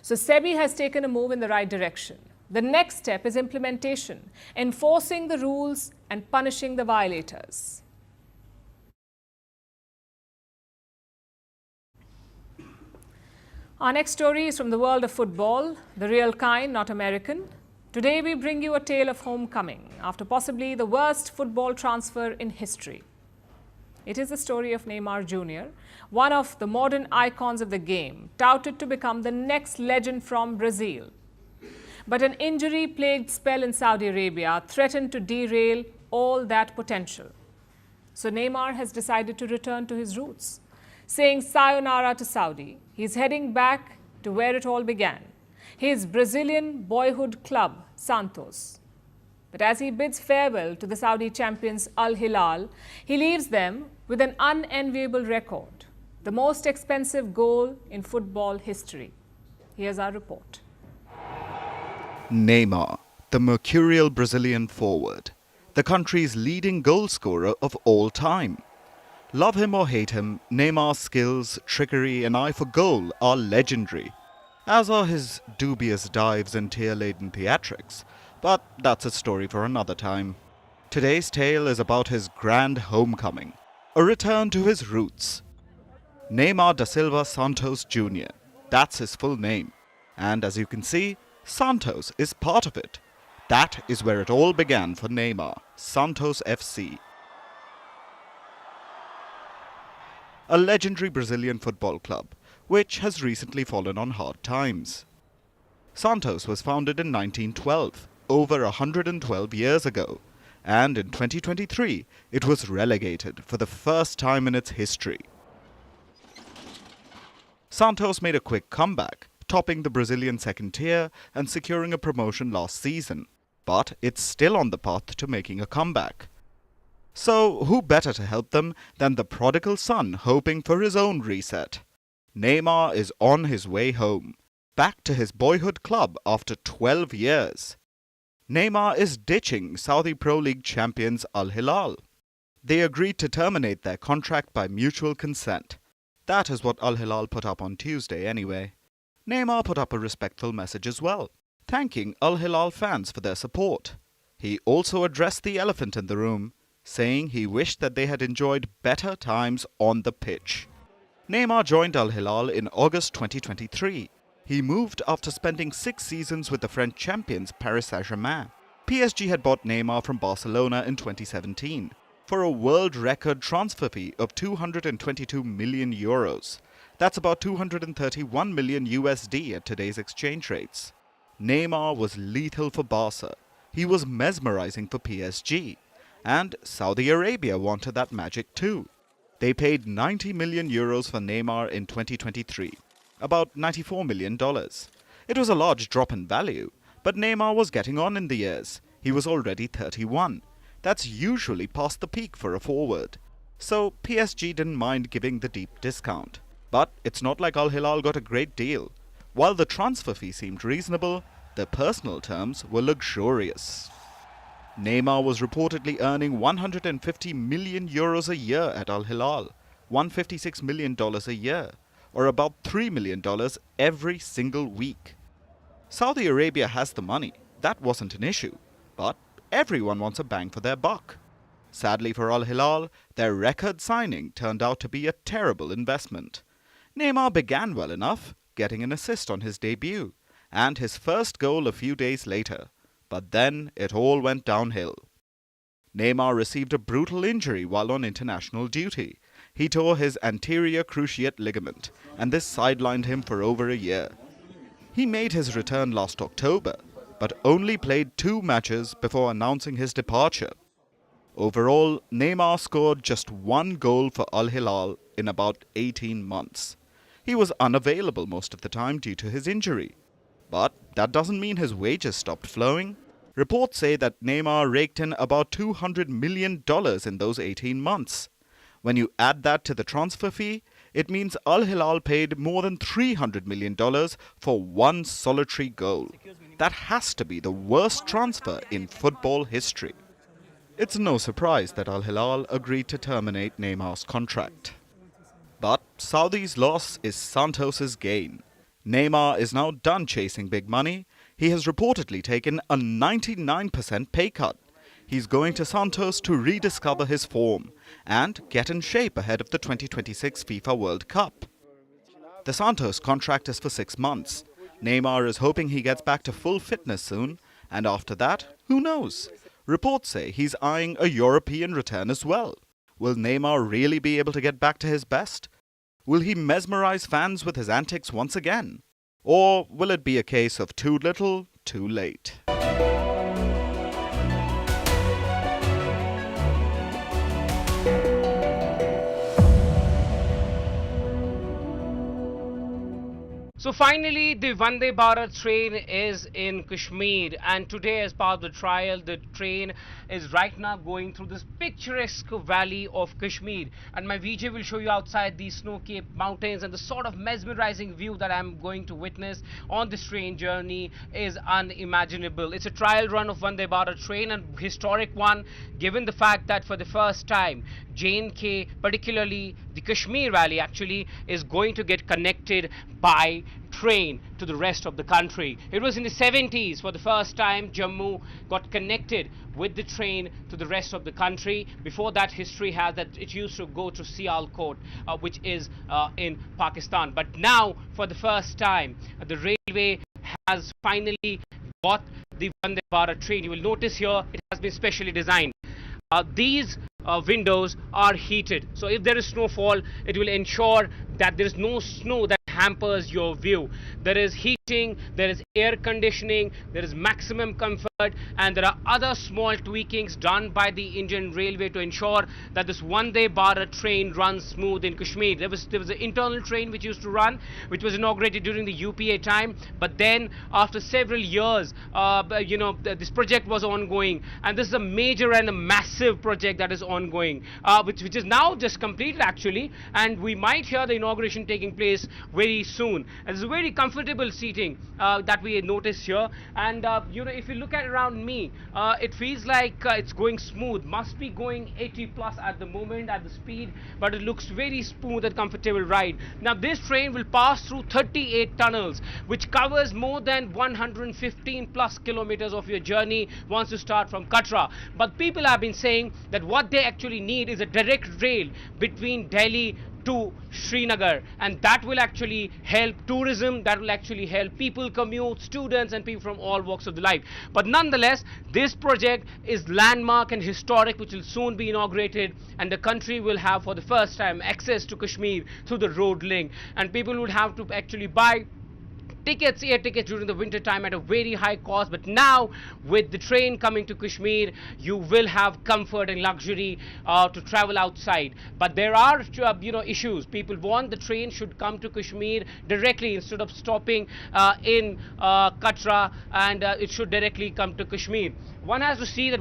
So SEBI has taken a move in the right direction. The next step is implementation, enforcing the rules and punishing the violators. Our next story is from the world of football, the real kind, not American. Today we bring you a tale of homecoming after possibly the worst football transfer in history. It is the story of Neymar Jr., one of the modern icons of the game, touted to become the next legend from Brazil. But an injury-plagued spell in Saudi Arabia threatened to derail all that potential. So Neymar has decided to return to his roots, saying sayonara to Saudi. He's heading back to where it all began, his Brazilian boyhood club, Santos. But as he bids farewell to the Saudi champions Al Hilal, he leaves them with an unenviable record, the most expensive goal in football history. Here's our report. Neymar, the mercurial Brazilian forward, the country's leading goal scorer of all time. Love him or hate him, Neymar's skills, trickery and eye for goal are legendary, as are his dubious dives and tear-laden theatrics. But that's a story for another time. Today's tale is about his grand homecoming, a return to his roots. Neymar da Silva Santos Jr., that's his full name. And as you can see, Santos is part of it. That is where it all began for Neymar, Santos FC. A legendary Brazilian football club, which has recently fallen on hard times. Santos was founded in 1912, over 112 years ago, and in 2023 it was relegated for the first time in its history. Santos made a quick comeback, topping the Brazilian second tier and securing a promotion last season, but it's still on the path to making a comeback. So who better to help them than the prodigal son hoping for his own reset? Neymar is on his way home, back to his boyhood club after 12 years. Neymar is ditching Saudi Pro League champions Al Hilal. They agreed to terminate their contract by mutual consent. That is what Al Hilal put up on Tuesday anyway. Neymar put up a respectful message as well, thanking Al Hilal fans for their support. He also addressed the elephant in the room, saying he wished that they had enjoyed better times on the pitch. Neymar joined Al Hilal in August 2023. He moved after spending 6 seasons with the French champions Paris Saint-Germain. PSG had bought Neymar from Barcelona in 2017 for a world record transfer fee of 222 million euros. That's about 231 million USD at today's exchange rates. Neymar was lethal for Barca. He was mesmerizing for PSG. And Saudi Arabia wanted that magic too. They paid 90 million euros for Neymar in 2023, about $94 million. It was a large drop in value, but Neymar was getting on in the years. He was already 31. That's usually past the peak for a forward. So PSG didn't mind giving the deep discount. But it's not like Al Hilal got a great deal. While the transfer fee seemed reasonable, the personal terms were luxurious. Neymar was reportedly earning 150 million euros a year at Al Hilal, $156 million a year, or about $3 million every single week. Saudi Arabia has the money, that wasn't an issue, but everyone wants a bang for their buck. Sadly for Al Hilal, their record signing turned out to be a terrible investment. Neymar began well enough, getting an assist on his debut, and his first goal a few days later. But then it all went downhill. Neymar received a brutal injury while on international duty. He tore his anterior cruciate ligament, and this sidelined him for over a year. He made his return last October, but only played 2 matches before announcing his departure. Overall, Neymar scored just 1 goal for Al Hilal in about 18 months. He was unavailable most of the time due to his injury. But that doesn't mean his wages stopped flowing. Reports say that Neymar raked in about $200 million in those 18 months. When you add that to the transfer fee, it means Al Hilal paid more than $300 million for 1 solitary goal. That has to be the worst transfer in football history. It's no surprise that Al Hilal agreed to terminate Neymar's contract. But Saudi's loss is Santos's gain. Neymar is now done chasing big money. He has reportedly taken a 99% pay cut. He's going to Santos to rediscover his form and get in shape ahead of the 2026 FIFA World Cup. The Santos contract is for 6 months. Neymar is hoping he gets back to full fitness soon, and after that, who knows? Reports say he's eyeing a European return as well. Will Neymar really be able to get back to his best? Will he mesmerize fans with his antics once again? Or will it be a case of too little, too late? So finally, the Vande Bharat train is in Kashmir, and today, as part of the trial, the train is right now going through this picturesque valley of Kashmir. And my VJ will show you outside these snow-capped mountains, and the sort of mesmerizing view that I'm going to witness on this train journey is unimaginable. It's a trial run of Vande Bharat train, and historic one, given the fact that for the first time, J&K, particularly the Kashmir Valley actually, is going to get connected by train to the rest of the country. It was in the 70s for the first time Jammu got connected with the train to the rest of the country. Before that, history has that it used to go to Sialkot, which is in Pakistan. But now, for the first time, the railway has finally got the Vande Bharat train. You will notice here it has been specially designed. These windows are heated, so if there is snowfall, it will ensure that there is no snow that hampers your view. There is heating, there is air conditioning, there is maximum comfort, and there are other small tweakings done by the Indian Railway to ensure that this Vande Bharat train runs smooth in Kashmir. There was an internal train which used to run, which was inaugurated during the UPA time, but then after several years, this project was ongoing, and this is a major and a massive project that is ongoing, which is now just completed actually, and we might hear the inauguration taking place very soon. And it's a very comfortable seating that we notice here, and if you look at around me, it feels like it's going smooth. Must be going 80 plus at the moment at the speed, but it looks very smooth and comfortable ride. Now this train will pass through 38 tunnels, which covers more than 115 plus kilometers of your journey once you start from Katra. But people have been saying that what they actually need is a direct rail between Delhi to Srinagar, and that will actually help tourism, that will actually help people commute, students and people from all walks of the life. But nonetheless, this project is landmark and historic, which will soon be inaugurated, and the country will have for the first time access to Kashmir through the road link, and people would have to actually buy air tickets during the winter time at a very high cost. But now with the train coming to Kashmir, you will have comfort and luxury to travel outside. But there are issues. People want the train should come to Kashmir directly instead of stopping in Katra, and it should directly come to Kashmir. One has to see that.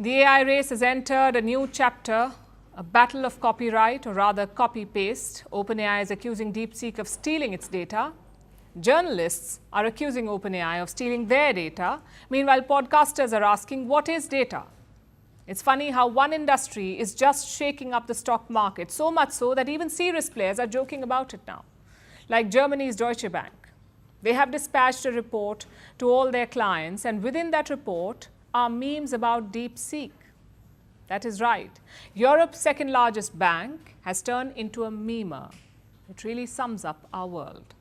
The AI race has entered a new chapter A battle of copyright, or rather copy-paste. OpenAI is accusing DeepSeek of stealing its data. Journalists are accusing OpenAI of stealing their data. Meanwhile, podcasters are asking, what is data? It's funny how one industry is just shaking up the stock market, so much so that even serious players are joking about it now. Like Germany's Deutsche Bank. They have dispatched a report to all their clients, and within that report are memes about DeepSeek. That is right. Europe's second largest bank has turned into a memer. It really sums up our world.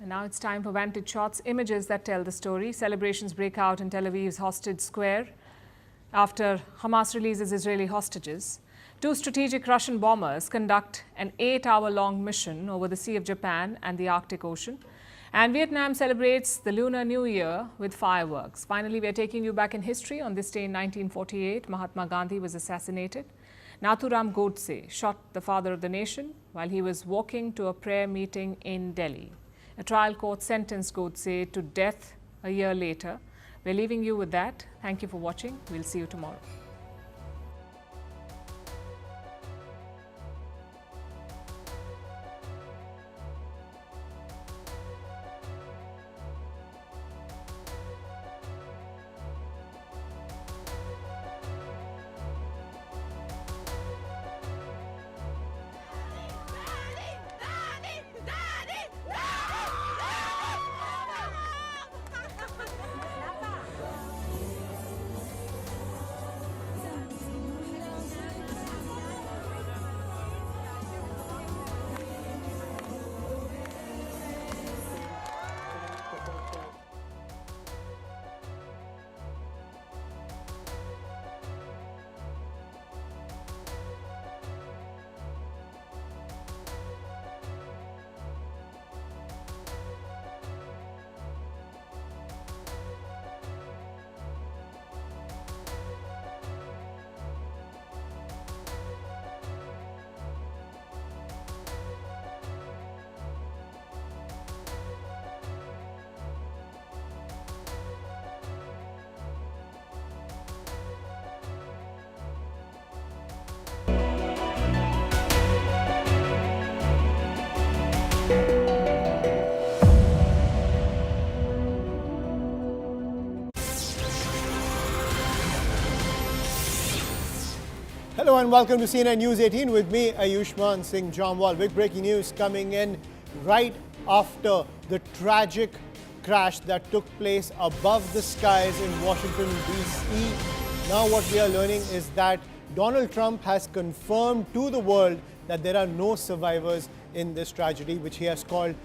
Now it's time for Vantage Shots, images that tell the story. Celebrations break out in Tel Aviv's hostage square after Hamas releases Israeli hostages. Two strategic Russian bombers conduct an 8-hour-long mission over the Sea of Japan and the Arctic Ocean. And Vietnam celebrates the Lunar New Year with fireworks. Finally, we are taking you back in history. On this day in 1948, Mahatma Gandhi was assassinated. Nathuram Godse shot the father of the nation while he was walking to a prayer meeting in Delhi. A trial court sentenced Godse to death a year later. We're leaving you with that. Thank you for watching. We'll see you tomorrow. Hello and welcome to CNN News 18 with me, Ayushman Singh Jamwal. Big breaking news coming in right after the tragic crash that took place above the skies in Washington, D.C. Now what we are learning is that Donald Trump has confirmed to the world that there are no survivors in this tragedy, which he has called